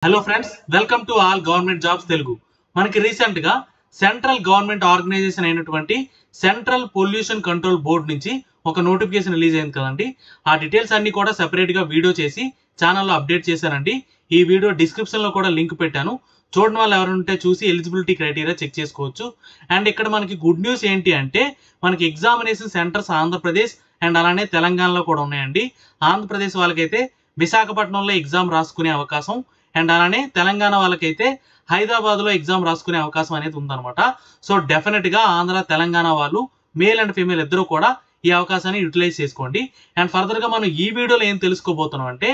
Hello friends, welcome to all government jobs Telugu. మనకి recent గా central government organisation అయినటువంటి central pollution control board నుంచి ఒక నోటిఫికేషన్ రిలీజ్ అయింది కదండి. ఆ డీటెయిల్స్ అన్ని కూడా సెపరేట్ గా వీడియో చేసి ఛానల్లో అప్డేట్ చేశానండి. ఈ వీడియో డిస్క్రిప్షన్ లో కూడా లింక్ పెట్టాను. చూడని వాళ్ళు ఎవరుంటే చూసి ఎలిజిబిలిటీ క్రైటీరియా చెక్ చేసుకోవచ్చు. అండ్ ఇక్కడ మనకి గుడ్ న్యూస్ ఏంటి అంటే మనకి ఎగ్జామినేషన్ సెంటర్స్ ఆంధ్రప్రదేశ్ అండ్ అలానే తెలంగాణలో కూడా ఉన్నాయండి. ఆంధ్రప్రదేశ్ వాళ్ళకైతే విశాఖపట్నంలో ఎగ్జామ్ రాసుకునే అవకాశం అండ్ అలానే తెలంగాణ వాళ్ళకైతే హైదరాబాద్ లో ఎగ్జామ్ రాసుకునే అవకాశం అనేది ఉందన్నమాట. సో డెఫినెట్ గా ఆంధ్ర తెలంగాణ వాళ్ళు మేల్ అండ్ ఫీమేల్ ఇద్దరు కూడా ఈ అవకాశాన్ని యూటిలైజ్ చేసుకోండి. అండ్ ఫర్దర్ గా మనం ఈ వీడియోలో ఏం తెలుసుకోబోతున్నాం అంటే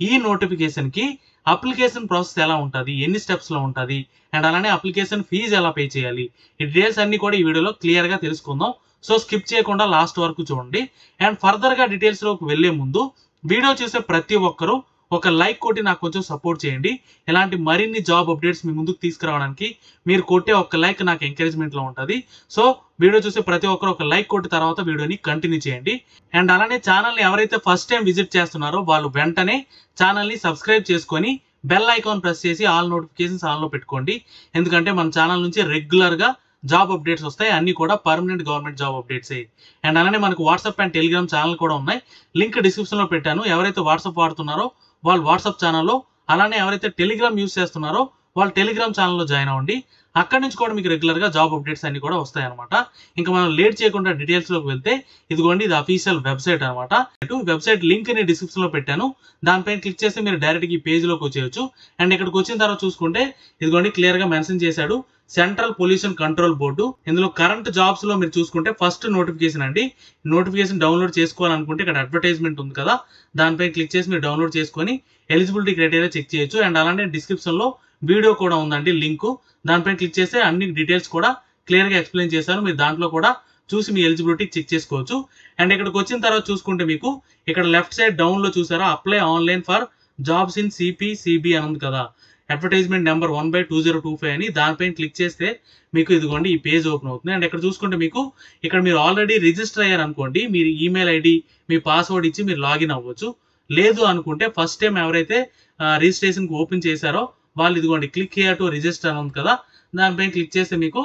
ఈ నోటిఫికేషన్ కి అప్లికేషన్ ప్రాసెస్ ఎలా ఉంటుంది, ఎన్ని స్టెప్స్ లో ఉంటుంది అండ్ అలానే అప్లికేషన్ ఫీజు ఎలా పే చేయాలి, ఈ డీటెయిల్స్ అన్ని కూడా ఈ వీడియోలో క్లియర్ గా తెలుసుకుందాం. సో స్కిప్ చేయకుండా లాస్ట్ వరకు చూడండి. అండ్ ఫర్దర్ గా డీటెయిల్స్ లోకి వెళ్లే ముందు వీడియో చూసే ప్రతి ఒక్కరూ ఒక లైక్ కొట్టి నాకు కొంచెం సపోర్ట్ చేయండి. ఇలాంటి మరిన్ని జాబ్ అప్డేట్స్ మీ ముందుకు తీసుకురావడానికి మీరు కొట్టే ఒక లైక్ నాకు ఎంకరేజ్మెంట్ లో ఉంటుంది. సో వీడియో చూసే ప్రతి ఒక్కరు ఒక లైక్ కొట్టి తర్వాత వీడియోని కంటిన్యూ చేయండి. అండ్ అలానే ఛానల్ని ఎవరైతే ఫస్ట్ టైం విజిట్ చేస్తున్నారో వాళ్ళు వెంటనే ఛానల్ని సబ్స్క్రైబ్ చేసుకొని బెల్ ఐకాన్ ప్రెస్ చేసి ఆల్ నోటిఫికేషన్స్ ఆన్లో పెట్టుకోండి. ఎందుకంటే మన ఛానల్ నుంచి రెగ్యులర్ గా జాబ్ అప్డేట్స్ వస్తాయి, అన్ని కూడా permanent government job updates. And అలానే మనకు వాట్సాప్ అండ్ టెలిగ్రామ్ ఛానల్ కూడా ఉన్నాయి, లింక్ డిస్క్రిప్షన్ లో పెట్టాను. ఎవరైతే వాట్సాప్ వాడుతున్నారో వాళ్ళు వాట్సాప్ ఛానల్లో, అలానే ఎవరైతే టెలిగ్రామ్ యూస్ చేస్తున్నారో వాళ్ళు టెలిగ్రామ్ ఛానల్లో జాయిన్ అవ్వండి. అక్కడి నుంచి కూడా మీకు రెగ్యులర్ గా జాబ్ అప్డేట్స్ అన్ని కూడా వస్తాయి అనమాట. ఇంకా మనం లేట్ చేయకుండా డీటెయిల్స్ లోకి వెళ్తే ఇదిగోండి, ఇది అఫీషియల్ వెబ్సైట్ అనమాట. వెబ్సైట్ లింక్ ని డిస్క్రిప్షన్ లో పెట్టాను, దానిపైన క్లిక్ చేస్తే మీరు డైరెక్ట్ ఈ పేజ్ లోకి వచ్చేయచ్చు. అండ్ ఇక్కడికి వచ్చిన తర్వాత చూసుకుంటే ఇదిగోండి క్లియర్ గా మెన్షన్ చేశాడు సెంట్రల్ పొల్యూషన్ కంట్రోల్ బోర్డు. ఇందులో కరెంట్ జాబ్స్ లో మీరు చూసుకుంటే ఫస్ట్ నోటిఫికేషన్ అండి. నోటిఫికేషన్ డౌన్లోడ్ చేసుకోవాలనుకుంటే ఇక్కడ అడ్వర్టైజ్మెంట్ ఉంది కదా, దానిపై క్లిక్ చేసి మీరు డౌన్లోడ్ చేసుకొని ఎలిజిబిలిటీ క్రైటీరియా చెక్ చేయొచ్చు. అండ్ అలానే డిస్క్రిప్షన్ లో వీడియో కూడా ఉందండి లింక్, దానిపై క్లిక్ చేస్తే అన్ని డీటెయిల్స్ కూడా క్లియర్ గా ఎక్స్ప్లెయిన్ చేశాను. మీరు దాంట్లో కూడా చూసి మీ ఎలిజిబిలిటీ చెక్ చేసుకోవచ్చు. అండ్ ఇక్కడికి వచ్చిన తర్వాత చూసుకుంటే మీకు ఇక్కడ లెఫ్ట్ సైడ్ డౌన్ లో చూసారా apply online for jobs in CP అని ఉంది కదా, అడ్వర్టైజ్మెంట్ నెంబర్ 1/2025 అని, దానిపైన క్లిక్ చేస్తే మీకు ఇదిగోండి ఈ పేజ్ ఓపెన్ అవుతుంది. అండ్ ఇక్కడ చూసుకుంటే మీకు ఇక్కడ మీరు ఆల్రెడీ రిజిస్టర్ అయ్యారు అనుకోండి, మీరు ఈమెయిల్ ఐడి మీ పాస్వర్డ్ ఇచ్చి మీరు లాగిన్ అవ్వచ్చు. లేదు అనుకుంటే ఫస్ట్ టైం ఎవరైతే రిజిస్ట్రేషన్ కి ఓపెన్ చేశారో వాళ్ళు ఇదిగోండి క్లిక్ హియర్ టు రిజిస్టర్ అని ఉంది కదా, దానిపైన క్లిక్ చేస్తే మీకు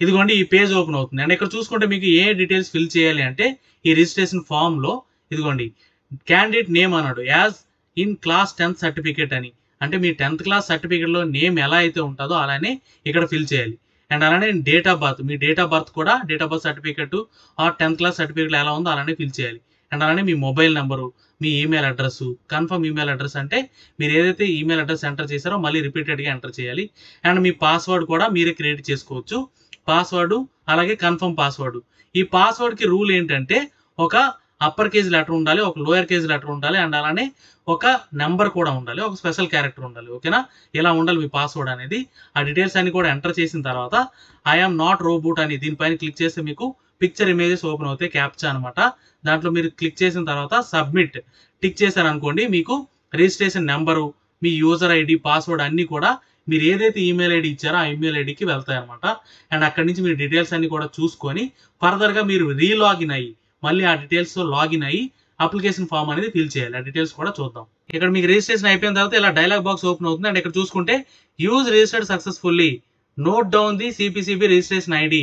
ఇదిగోండి ఈ పేజ్ ఓపెన్ అవుతుంది. అండ్ ఇక్కడ చూసుకుంటే మీకు ఏ డీటెయిల్స్ ఫిల్ చేయాలి అంటే ఈ రిజిస్ట్రేషన్ ఫామ్ లో ఇదిగోండి క్యాండిడేట్ నేమ్ అన్నాడు as in class 10th certificate అని, అంటే మీ 10th క్లాస్ సర్టిఫికేట్ లో నేమ్ ఎలా అయితే ఉంటుందో అలానే ఇక్కడ ఫిల్ చేయాలి. అండ్ అలానే date of birth, me date of birth కూడా డేట్ ఆఫ్ బర్త్ సర్టిఫికేట్ ఆ 10th క్లాస్ సర్టిఫికేట్ ఎలా ఉందో అలానే ఫిల్ చేయాలి. అండ్ అలానే మీ మొబైల్ నెంబరు, మీ email address, confirm email address అంటే మీరు ఏదైతే ఈమెయిల్ అడ్రస్ ఎంటర్ చేశారో మళ్ళీ రిపీటెడ్గా ఎంటర్ చేయాలి. అండ్ మీ పాస్వర్డ్ కూడా మీరే క్రియేట్ చేసుకోవచ్చు, పాస్వర్డ్ అలాగే కన్ఫర్మ్ పాస్వర్డ్. ఈ పాస్వర్డ్కి రూల్ ఏంటంటే ఒక అప్పర్ కేజ్ లెటర్ ఉండాలి, ఒక లోయర్ కేజ్ లెటర్ ఉండాలి, అండ్ అలానే ఒక నెంబర్ కూడా ఉండాలి, ఒక స్పెషల్ క్యారెక్టర్ ఉండాలి. ఓకేనా, ఇలా ఉండాలి మీ పాస్వర్డ్ అనేది. ఆ డీటెయిల్స్ అన్ని కూడా ఎంటర్ చేసిన తర్వాత ఐఎమ్ నాట్ రోబోట్ అని దీనిపైన క్లిక్ చేస్తే మీకు పిక్చర్ ఇమేజెస్ ఓపెన్ అవుతాయి, క్యాప్చా అనమాట. దాంట్లో మీరు క్లిక్ చేసిన తర్వాత సబ్మిట్ టిక్ చేశారు అనుకోండి, మీకు రిజిస్ట్రేషన్ నెంబరు, మీ యూజర్ ఐడి, పాస్వర్డ్ అన్ని కూడా మీరు ఏదైతే ఈమెయిల్ ఐడి ఇచ్చారో ఆ ఈమెయిల్ ఐడికి వెళ్తాయి అనమాట. అండ్ అక్కడి నుంచి మీరు డీటెయిల్స్ అన్ని కూడా చూసుకొని ఫర్దర్ గా మీరు రీలాగిన్ అయ్యి మళ్ళీ ఆ డీటెయిల్స్ తో లాగిన్ అయ్యి అప్లికేషన్ ఫామ్ అనేది ఫిల్ చేయాలి. ఆ డీటెయిల్స్ కూడా చూద్దాం. ఇక్కడ మీకు రిజిస్ట్రేషన్ అయిపోయిన తర్వాత ఇలా డైలాగ్ బాక్స్ ఓపెన్ అవుతుంది. అండ్ ఇక్కడ చూసుకుంటే use registered successfully, note down the CPCB registration ID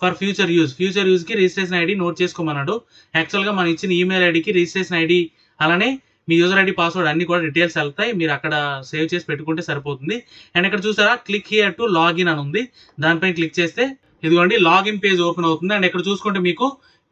for future use. Future use కి రిజిస్ట్రేషన్ ఐడి నోట్ చేసుకోమన్నాడు. యాక్చువల్ గా మనం ఇచ్చిన ఈమెయిల్ ఐడికి రిజిస్ట్రేషన్ ఐడి అలానే మీ యూజర్ ఐడి, పాస్వర్డ్ అన్ని కూడా డీటెయిల్స్ వెళ్తాయి, మీరు అక్కడ సేవ్ చేసి పెట్టుకుంటే సరిపోతుంది. అండ్ ఇక్కడ చూసారా క్లిక్ హియర్ టు లాగిన్ అని ఉంది, దానిపైన క్లిక్ చేస్తే ఇదిగోండి లాగిన్ పేజ్ ఓపెన్ అవుతుంది. అండ్ ఇక్కడ చూసుకుంటే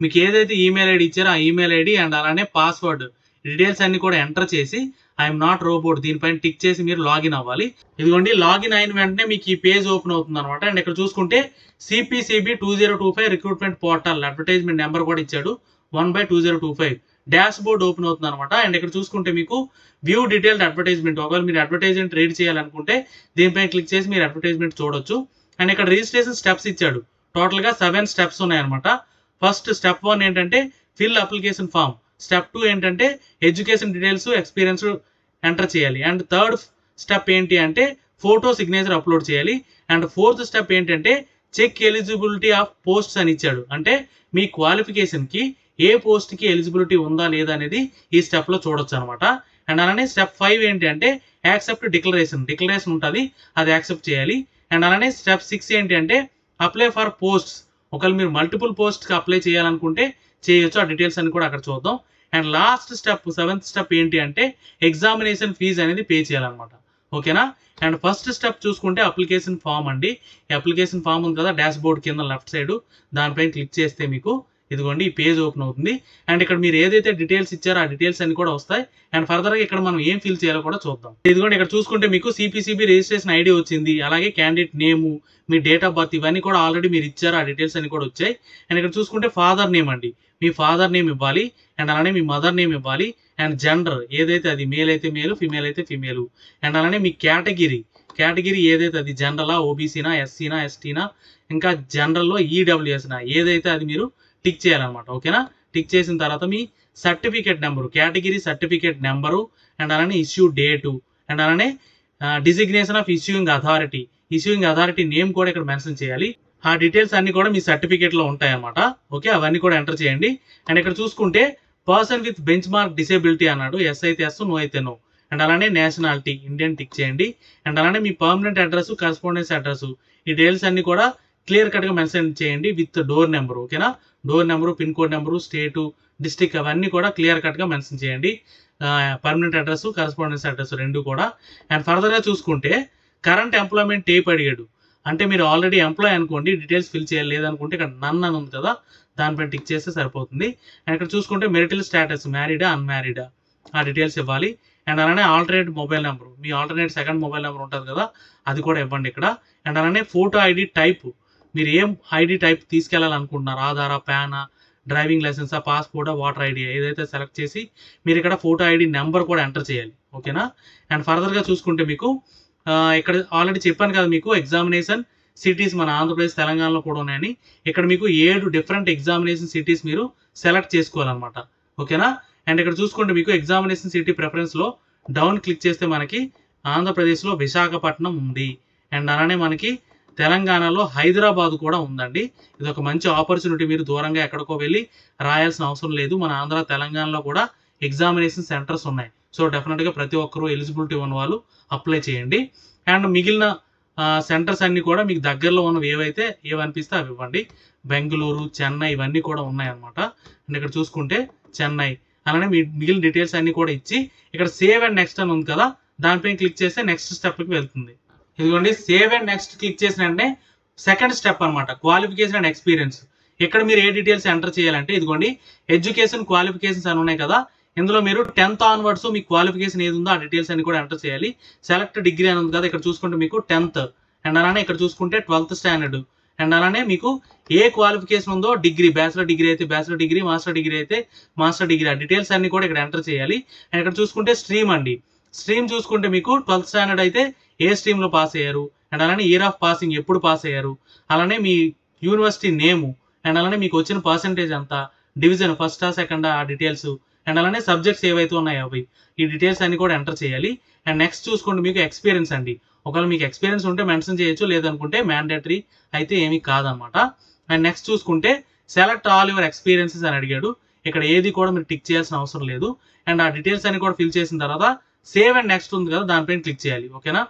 మీకు ఏదైతే ఈమెయిల్ ఐడి ఇచ్చారో ఆ ఈమెయిల్ ఐడి అండ్ అలానే పాస్వర్డ్ డీటెయిల్స్ అన్ని కూడా ఎంటర్ చేసి ఐఎమ్ నాట్ రోబోట్ దీనిపైన టిక్ చేసి మీరు లాగిన్ అవ్వాలి. ఇదిగోండి లాగిన్ అయిన వెంటనే మీకు ఈ పేజ్ ఓపెన్ అవుతుంది అనమాట. అండ్ ఇక్కడ చూసుకుంటే CPCB 2025 recruitment portal advertisement number కూడా ఇచ్చాడు 1/2025. డాష్ బోర్డ్ ఓపెన్ అవుతుంది అనమాట. అండ్ ఇక్కడ చూసుకుంటే మీకు వ్యూ డీటెయిల్డ్ అడ్వర్టైజ్మెంట్, ఒకవేళ మీరు అడ్వర్టైజ్మెంట్ రీడ్ చేయాలనుకుంటే దీనిపైన క్లిక్ చేసి మీరు అడ్వర్టైజ్మెంట్ చూడొచ్చు. అండ్ ఇక్కడ రిజిస్ట్రేషన్ స్టెప్స్ ఇచ్చాడు, టోటల్ గా 7 స్టెప్స్ ఉన్నాయన్నమాట. ఫస్ట్ స్టెప్ 1 ఏంటంటే ఫిల్ అప్లికేషన్ ఫామ్, స్టెప్ 2 ఏంటంటే ఎడ్యుకేషన్ డీటెయిల్స్, ఎక్స్పీరియన్స్ ఎంటర్ చేయాలి. అండ్ థర్డ్ స్టెప్ ఏంటి అంటే ఫోటో సిగ్నేచర్ అప్లోడ్ చేయాలి. అండ్ ఫోర్త్ స్టెప్ ఏంటంటే చెక్ ఎలిజిబిలిటీ ఆఫ్ పోస్ట్స్ అని ఇచ్చాడు, అంటే మీ క్వాలిఫికేషన్ కి ఏ పోస్ట్ కి ఎలిజిబిలిటీ ఉందా లేదా అనేది ఈ స్టెప్ లో చూడొచ్చు అనమాట. అండ్ అలానే స్టెప్ 5 ఏంటి అంటే యాక్సెప్ట్ డిక్లరేషన్ ఉంటుంది, అది యాక్సెప్ట్ చేయాలి. అండ్ అలానే స్టెప్ 6 ఏంటి అంటే అప్లై ఫర్ పోస్ట్స్. ఒకవేళ మీరు మల్టిపుల్ పోస్ట్కి అప్లై చేయాలనుకుంటే చేయొచ్చు. ఆ డీటెయిల్స్ అన్ని కూడా అక్కడ చూద్దాం. And last step 7th step ఏంటి అంటే ఎగ్జామినేషన్ ఫీజు అనేది పే చేయాలన్నమాట. ఓకేనా. అండ్ ఫస్ట్ స్టెప్ చూసుకుంటే అప్లికేషన్ ఫామ్ అండి. ఈ అప్లికేషన్ ఫామ్ ఉంది కదా డాష్ బోర్డ్ కింద లెఫ్ట్ సైడ్, దానిపైన క్లిక్ చేస్తే మీకు ఇదిగోండి ఈ పేజ్ ఓపెన్ అవుతుంది. అండ్ ఇక్కడ మీరు ఏదైతే డీటెయిల్స్ ఇచ్చారో ఆ డీటెయిల్స్ అన్ని కూడా వస్తాయి. అండ్ ఫర్దర్గా ఇక్కడ మనం ఏం ఫిల్ చేయాలో కూడా చూద్దాం. ఇదిగోండి ఇక్కడ చూసుకుంటే మీకు సిపిసిబి రిజిస్ట్రేషన్ ఐడి వచ్చింది, అలాగే candidate name, me date of birth ఇవన్నీ కూడా ఆల్రెడీ మీరు ఇచ్చారు, ఆ డీటెయిల్స్ అన్ని కూడా వచ్చాయి. అండ్ ఇక్కడ చూసుకుంటే ఫాదర్ నేమ్ అండి, మీ ఫాదర్ నేమ్ ఇవ్వాలి. అండ్ అలానే మీ మదర్ నేమ్ ఇవ్వాలి. అండ్ జెండర్ ఏదైతే అది మేల్ అయితే మేలు, ఫిమేల్ అయితే ఫిమేల్. అండ్ అలానే మీ కేటగిరీ ఏదైతే అది జనరలా, ఓబీసీనా, ఎస్సీనా, ఎస్టీనా, ఇంకా జనరల్లో ఈడబ్ల్యూఎస్నా ఏదైతే అది మీరు టిక్ చేయాలన్నమాట. ఓకేనా. టిక్ చేసిన తర్వాత మీ certificate number, category certificate number, and అలానే ఇష్యూ డేటు, అండ్ అలానే designation of issuing authority name కూడా ఇక్కడ మెన్షన్ చేయాలి. ఆ డీటెయిల్స్ అన్ని కూడా మీ సర్టిఫికేట్లో ఉంటాయి అన్నమాట. ఓకే, అవన్నీ కూడా ఎంటర్ చేయండి. అండ్ ఇక్కడ చూసుకుంటే person with benchmark disability అన్నాడు, ఎస్ అయితే ఎస్, నో అయితే నో. అండ్ అలానే నేషనాలిటీ ఇండియన్ టిక్ చేయండి. అండ్ అలానే మీ పర్మనెంట్ అడ్రస్, కరెస్పాండెన్స్ అడ్రస్, ఈ డీటెయిల్స్ అన్ని కూడా క్లియర్ కట్గా మెన్షన్ చేయండి విత్ డోర్ నెంబర్. ఓకేనా. Door number, pin code number, state, district అవన్నీ కూడా క్లియర్ కట్గా మెన్షన్ చేయండి. పర్మనెంట్ అడ్రస్, కరెస్పాండెన్స్ అడ్రస్ రెండు కూడా. అండ్ ఫర్దర్గా చూసుకుంటే కరెంట్ ఎంప్లాయ్మెంట్ టేప్ అడిగాడు, అంటే మీరు ఆల్రెడీ ఎంప్లాయ్ అనుకోండి, డీటెయిల్స్ ఫిల్ చేయాలి. లేదనుకుంటే ఇక్కడ నన్ అని ఉంది కదా దానిపైన టిక్ చేస్తే సరిపోతుంది. అండ్ ఇక్కడ చూసుకుంటే మెరిటల్ స్టేటస్, మ్యారీడా అన్మ్యారీడా, ఆ డీటెయిల్స్ ఇవ్వాలి. అండ్ అలానే ఆల్టర్నేట్ మొబైల్ నెంబర్, మీ ఆల్టర్నేట్ సెకండ్ మొబైల్ నెంబర్ ఉంటుంది కదా అది కూడా ఇవ్వండి ఇక్కడ. అండ్ అలానే ఫోటో ఐడి టైప్, మీరు ఏం ఐడి టైప్ తీసుకెళ్లాలనుకుంటున్నారు, ఆధారా, ప్యానా, డ్రైవింగ్ లైసెన్సా, పాస్పోర్టా, వాటర్ ఐడి ఏదైతే సెలెక్ట్ చేసి మీరు ఇక్కడ ఫోటో ఐడి నెంబర్ కూడా ఎంటర్ చేయాలి. ఓకేనా. అండ్ ఫర్దర్గా చూసుకుంటే మీకు ఇక్కడ ఆల్రెడీ చెప్పాను కదా మీకు ఎగ్జామినేషన్ సిటీస్ మన ఆంధ్రప్రదేశ్, తెలంగాణలో కూడా ఉన్నాయని. ఇక్కడ మీకు 7 డిఫరెంట్ ఎగ్జామినేషన్ సిటీస్ మీరు సెలెక్ట్ చేసుకోవాలన్నమాట. ఓకేనా. అండ్ ఇక్కడ చూసుకుంటే మీకు ఎగ్జామినేషన్ సిటీ ప్రిఫరెన్స్లో డౌన్ క్లిక్ చేస్తే మనకి ఆంధ్రప్రదేశ్లో విశాఖపట్నం ఉంది. అండ్ అలానే మనకి తెలంగాణలో హైదరాబాద్ కూడా ఉందండి. ఇది ఒక మంచి ఆపర్చునిటీ, మీరు దూరంగా ఎక్కడికో వెళ్ళి రాయాల్సిన అవసరం లేదు. మన ఆంధ్ర, తెలంగాణలో కూడా ఎగ్జామినేషన్ సెంటర్స్ ఉన్నాయి. సో డెఫినెట్గా ప్రతి ఒక్కరూ ఎలిజిబిలిటీ ఉన్న వాళ్ళు అప్లై చేయండి. అండ్ మిగిలిన సెంటర్స్ అన్ని కూడా మీకు దగ్గరలో ఉన్నవి ఏవనిపిస్తే అవి ఇవ్వండి. బెంగళూరు, చెన్నై ఇవన్నీ కూడా ఉన్నాయన్నమాట. అండ్ ఇక్కడ చూసుకుంటే చెన్నై, అలానే మిగిలిన డీటెయిల్స్ అన్ని కూడా ఇచ్చి ఇక్కడ సేవ్ అండ్ నెక్స్ట్ అని ఉంది కదా దానిపైన క్లిక్ చేస్తే నెక్స్ట్ స్టెప్కి వెళ్తుంది. ఇదిగోండి సేవ్ అండ్ నెక్స్ట్ క్లిక్ చేసిన వెంటనే సెకండ్ స్టెప్ అనమాట, క్వాలిఫికేషన్ అండ్ ఎక్స్పీరియన్స్. ఇక్కడ మీరు ఏ డీటెయిల్స్ ఎంటర్ చేయాలంటే ఇదిగోండి ఎడ్యుకేషన్ క్వాలిఫికేషన్స్ అని ఉన్నాయి కదా, ఇందులో మీరు 10th ఆన్వర్డ్స్ మీ క్వాలిఫికేషన్ ఏది ఉందో ఆ డీటెయిల్స్ అన్ని కూడా ఎంటర్ చేయాలి. సెలెక్ట్ డిగ్రీ అని ఉంది కదా, ఇక్కడ చూసుకుంటే మీకు 10th, అండ్ అలానే ఇక్కడ చూసుకుంటే 12th స్టాండర్డ్, అండ్ అలానే మీకు ఏ క్వాలిఫికేషన్ ఉందో డిగ్రీ, బ్యాచిలర్ డిగ్రీ అయితే బ్యాచిలర్ డిగ్రీ, మాస్టర్ డిగ్రీ అయితే మాస్టర్ డిగ్రీ, ఆ డీటెయిల్స్ అన్ని కూడా ఇక్కడ ఎంటర్ చేయాలి. అండ్ ఇక్కడ చూసుకుంటే స్ట్రీమ్ అండి, స్ట్రీమ్ చూసుకుంటే మీకు 12th స్టాండర్డ్ అయితే ఏ స్ట్రీమ్లో పాస్ అయ్యారు, అండ్ అలానే ఇయర్ ఆఫ్ పాసింగ్ ఎప్పుడు పాస్ అయ్యారు, అలానే మీ యూనివర్సిటీ నేము, అండ్ అలానే మీకు వచ్చిన పర్సంటేజ్ ఎంత, డివిజన్ ఫస్టా సెకండా ఆ డీటెయిల్స్, అండ్ అలానే సబ్జెక్ట్స్ ఏవైతే ఉన్నాయో అవి, ఈ డీటెయిల్స్ అన్ని కూడా ఎంటర్ చేయాలి. అండ్ నెక్స్ట్ చూసుకోండి మీకు ఎక్స్పీరియన్స్ అండి, ఒకవేళ మీకు ఎక్స్పీరియన్స్ ఉంటే మెన్షన్ చేయొచ్చు, లేదనుకుంటే మ్యాండేటరీ అయితే ఏమీ కాదనమాట. అండ్ నెక్స్ట్ చూసుకుంటే సెలెక్ట్ ఆల్ యువర్ ఎక్స్పీరియన్సెస్ అని అడిగాడు, ఇక్కడ ఏది కూడా మీరు టిక్ చేయాల్సిన అవసరం లేదు. అండ్ ఆ డీటెయిల్స్ అన్ని కూడా ఫిల్ చేసిన తర్వాత సేవ్ అండ్ నెక్స్ట్ ఉంది కదా దానిపైన క్లిక్ చేయాలి. ఓకేనా.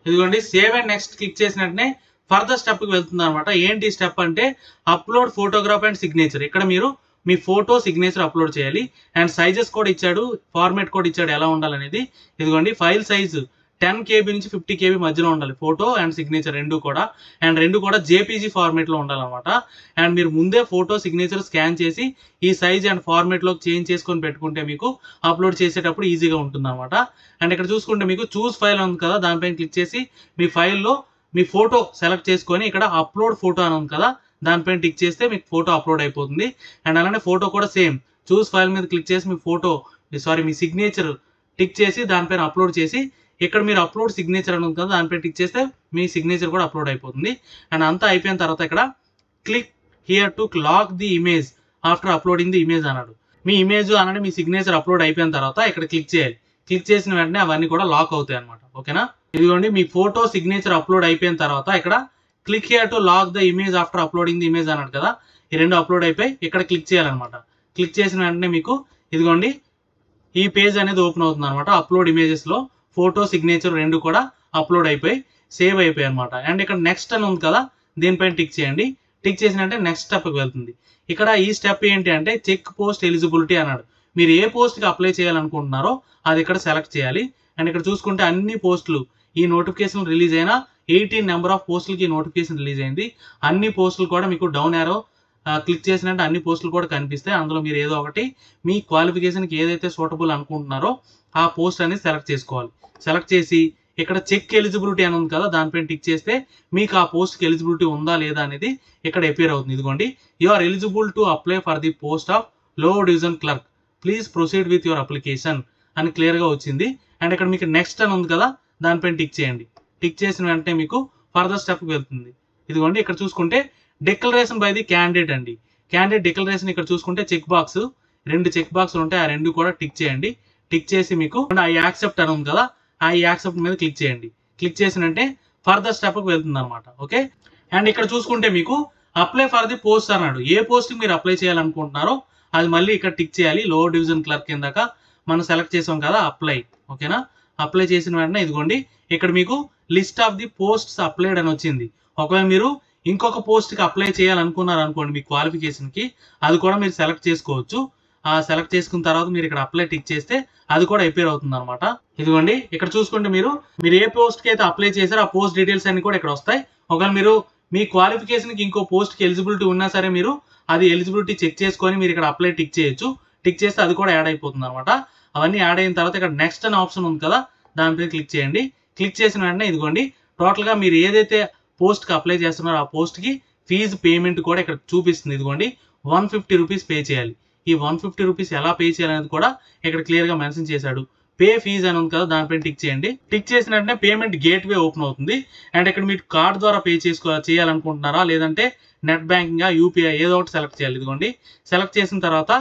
ఇదిగోండి సేవ్ అండ్ నెక్స్ట్ క్లిక్ చేసిన వెంటనే ఫర్దర్ స్టెప్కి వెళ్తుంది అనమాట. ఏంటి స్టెప్ అంటే అప్లోడ్ ఫోటోగ్రాఫ్ అండ్ సిగ్నేచర్. ఇక్కడ మీరు మీ ఫోటో సిగ్నేచర్ అప్లోడ్ చేయాలి. అండ్ సైజెస్ కూడా ఇచ్చాడు, ఫార్మేట్ కూడా ఇచ్చాడు ఎలా ఉండాలనేది. ఇదిగోండి ఫైల్ సైజు 10 KB నుంచి 50 KB మధ్యలో ఉండాలి, ఫోటో అండ్ సిగ్నేచర్ రెండు కూడా. అండ్ రెండు కూడా జేపీజీ ఫార్మేట్లో ఉండాలన్నమాట. అండ్ మీరు ముందే ఫోటో సిగ్నేచర్ స్కాన్ చేసి ఈ సైజ్ అండ్ ఫార్మేట్లోకి చేంజ్ చేసుకొని పెట్టుకుంటే మీకు అప్లోడ్ చేసేటప్పుడు ఈజీగా ఉంటుంది అనమాట. అండ్ ఇక్కడ చూసుకుంటే మీకు చూస్ ఫైల్ ఉంది కదా దానిపైన క్లిక్ చేసి మీ ఫైల్లో మీ ఫోటో సెలెక్ట్ చేసుకొని ఇక్కడ అప్లోడ్ ఫోటో అని ఉంది కదా దానిపైన టిక్ చేస్తే మీకు ఫోటో అప్లోడ్ అయిపోతుంది. అండ్ అలానే ఫోటో కూడా సేమ్ చూస్ ఫైల్ మీద క్లిక్ చేసి మీ సిగ్నేచర్ టిక్ చేసి దానిపైన అప్లోడ్ చేసి ఇక్కడ మీరు అప్లోడ్ సిగ్నేచర్ అని ఉంది కదా దానిపైన టిక్ చేస్తే మీ సిగ్నేచర్ కూడా అప్లోడ్ అయిపోతుంది. అండ్ అంతా అయిపోయిన తర్వాత ఇక్కడ click here to lock the image after uploading the image అన్నాడు. మీ ఇమేజ్ అలానే మీ సిగ్నేచర్ అప్లోడ్ అయిపోయిన తర్వాత ఇక్కడ క్లిక్ చేయాలి. క్లిక్ చేసిన వెంటనే అవన్నీ కూడా లాక్ అవుతాయి అనమాట. ఓకేనా. ఇదిగోండి మీ ఫోటో సిగ్నేచర్ అప్లోడ్ అయిపోయిన తర్వాత ఇక్కడ click here to lock the image after uploading the image అన్నాడు కదా, ఈ రెండు అప్లోడ్ అయిపోయి ఇక్కడ క్లిక్ చేయాలన్నమాట. క్లిక్ చేసిన వెంటనే మీకు ఇదిగోండి ఈ పేజ్ అనేది ఓపెన్ అవుతుంది అనమాట. అప్లోడ్ ఇమేజెస్లో ఫోటో సిగ్నేచర్ రెండు కూడా అప్లోడ్ అయిపోయి సేవ్ అయిపోయాయి అనమాట. అండ్ ఇక్కడ నెక్స్ట్ అని ఉంది కదా, దీనిపైన టిక్ చేయండి. టిక్ చేసినంటే నెక్స్ట్ స్టెప్కి వెళ్తుంది. ఇక్కడ ఈ స్టెప్ ఏంటి అంటే చెక్ పోస్ట్ ఎలిజిబిలిటీ అన్నాడు. మీరు ఏ పోస్ట్కి అప్లై చేయాలనుకుంటున్నారో అది ఇక్కడ సెలెక్ట్ చేయాలి. అండ్ ఇక్కడ చూసుకుంటే అన్ని పోస్టులు ఈ నోటిఫికేషన్ రిలీజ్ అయిన 18 నెంబర్ ఆఫ్ పోస్టులకి నోటిఫికేషన్ రిలీజ్ అయింది. అన్ని పోస్టులు కూడా మీకు డౌన్ యారో క్లిక్ చేసినట్టు అన్ని పోస్టులు కూడా కనిపిస్తాయి. అందులో మీరు ఏదో ఒకటి మీ క్వాలిఫికేషన్కి ఏదైతే సూటబుల్ అనుకుంటున్నారో ఆ పోస్ట్ అనేది సెలెక్ట్ చేసుకోవాలి. సెలెక్ట్ చేసి ఇక్కడ చెక్ ఎలిజిబిలిటీ అని ఉంది కదా, దానిపైన టిక్ చేస్తే మీకు ఆ పోస్ట్కి ఎలిజిబిలిటీ ఉందా లేదా అనేది ఇక్కడ అపియర్ అవుతుంది. ఇదిగోండి, you are eligible to apply for the post of lower division clerk, please proceed with your application అని క్లియర్గా వచ్చింది. అండ్ ఇక్కడ మీకు నెక్స్ట్ అని ఉంది కదా, దానిపైన టిక్ చేయండి. టిక్ చేసిన వెంటనే మీకు ఫర్దర్ స్టెప్కి వెళ్తుంది. ఇదిగోండి, ఇక్కడ చూసుకుంటే డిక్లరేషన్ బై ది క్యాండిడేట్ అండి. క్యాండిడేట్ డిక్లరేషన్ ఇక్కడ చూసుకుంటే చెక్ బాక్స్, 2 చెక్ బాక్స్లు ఉంటాయి. ఆ 2 కూడా టిక్ చేయండి. టిక్ చేసి మీకు ఐ యాక్సెప్ట్ అని ఉంది కదా, ఆ యాక్సెప్ట్ మీద క్లిక్ చేయండి. క్లిక్ చేసినంటే ఫర్దర్ స్టెప్కి వెళ్తుంది అనమాట. ఓకే. అండ్ ఇక్కడ చూసుకుంటే మీకు అప్లై ఫర్ ది పోస్ట్ అన్నాడు. ఏ పోస్ట్ మీరు అప్లై చేయాలనుకుంటున్నారో అది మళ్ళీ ఇక్కడ టిక్ చేయాలి. లో డివిజన్ క్లర్క్ కిందక మనం సెలెక్ట్ చేసాం కదా, అప్లై. ఓకేనా. అప్లై చేసిన వెంటనే ఇదిగోండి, ఇక్కడ మీకు list of the posts applied అని వచ్చింది. ఒకవేళ మీరు ఇంకొక పోస్ట్కి అప్లై చేయాలనుకున్నారు అనుకోండి మీ క్వాలిఫికేషన్కి, అది కూడా మీరు సెలెక్ట్ చేసుకోవచ్చు. ఆ సెలెక్ట్ చేసుకున్న తర్వాత మీరు ఇక్కడ అప్లై టిక్ చేస్తే అది కూడా అపియర్ అవుతుంది అనమాట. ఇదిగోండి, ఇక్కడ చూసుకుంటే మీరు ఏ పోస్ట్కి అయితే అప్లై చేశారో ఆ పోస్ట్ డీటెయిల్స్ అన్ని కూడా ఇక్కడ వస్తాయి. ఒకవేళ మీరు మీ క్వాలిఫికేషన్కి ఇంకో పోస్ట్కి ఎలిజిబిలిటీ ఉన్నా సరే మీరు అది ఎలిజిబిలిటీ చెక్ చేసుకొని మీరు ఇక్కడ అప్లై టిక్ చేయొచ్చు. టిక్ చేస్తే అది కూడా యాడ్ అయిపోతుంది అనమాట. అవన్నీ యాడ్ అయిన తర్వాత ఇక్కడ నెక్స్ట్ అనే ఆప్షన్ ఉంది కదా, దానిపై క్లిక్ చేయండి. క్లిక్ చేసిన వెంటనే ఇదిగోండి, టోటల్గా మీరు ఏదైతే పోస్ట్కి అప్లై చేస్తున్నారో ఆ పోస్ట్కి ఫీజు పేమెంట్ కూడా ఇక్కడ చూపిస్తుంది. ఇదిగోండి, 150 రూపీస్ పే చేయాలి. ఈ 150 రూపీస్ ఎలా పే చేయాలనేది కూడా ఇక్కడ క్లియర్గా మెన్షన్ చేశాడు. పే ఫీజ్ అని ఉంది కదా, దానిపైన టిక్ చేయండి. టిక్ చేసిన వెంటనే పేమెంట్ గేట్వే ఓపెన్ అవుతుంది. అండ్ ఇక్కడ మీరు కార్డ్ ద్వారా పే చేయాలనుకుంటున్నారా లేదంటే నెట్ బ్యాంకింగ్, యూపీఐ ఏదో ఒకటి సెలెక్ట్ చేయాలి. ఇదిగోండి, సెలెక్ట్ చేసిన తర్వాత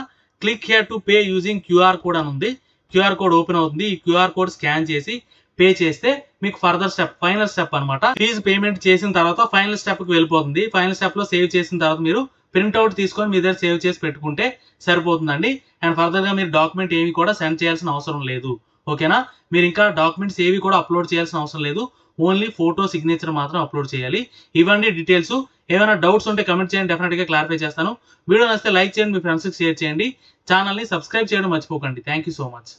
click here to pay using QR code అని ఉంది. క్యూఆర్ కోడ్ ఓపెన్ అవుతుంది. ఈ క్యూఆర్ కోడ్ స్కాన్ చేసి పే చేస్తే మీకు ఫర్దర్ స్టెప్, ఫైనల్ స్టెప్ అనమాట. ఫీజు పేమెంట్ చేసిన తర్వాత ఫైనల్ స్టెప్కి వెళ్ళిపోతుంది. ఫైనల్ స్టెప్లో సేవ్ చేసిన తర్వాత మీరు ప్రింట్అవుట్ తీసుకొని మీ దగ్గర సేవ్ చేసి పెట్టుకుంటే సరిపోతుందండి. అండ్ ఫర్దర్గా మీరు డాక్యుమెంట్ ఏమి కూడా సెండ్ చేయాల్సిన అవసరం లేదు. ఓకేనా. మీరు ఇంకా డాక్యుమెంట్స్ ఏవి కూడా అప్లోడ్ చేయాల్సిన అవసరం లేదు. ఓన్లీ ఫోటో సిగ్నేచర్ మాత్రం అప్లోడ్ చేయాలి. ఇవన్నీ డీటెయిల్స్. ఏమైనా డౌట్స్ ఉంటే కమెంట్ చేయండి, డెఫినెట్గా క్లారిఫై చేస్తాను. వీడియో నచ్చితే లైక్ చేయండి, మీ ఫ్రెండ్స్కి షేర్ చేయండి. ఛానల్ని సబ్స్క్రైబ్ చేయడం మర్చిపోకండి. Thank you so much.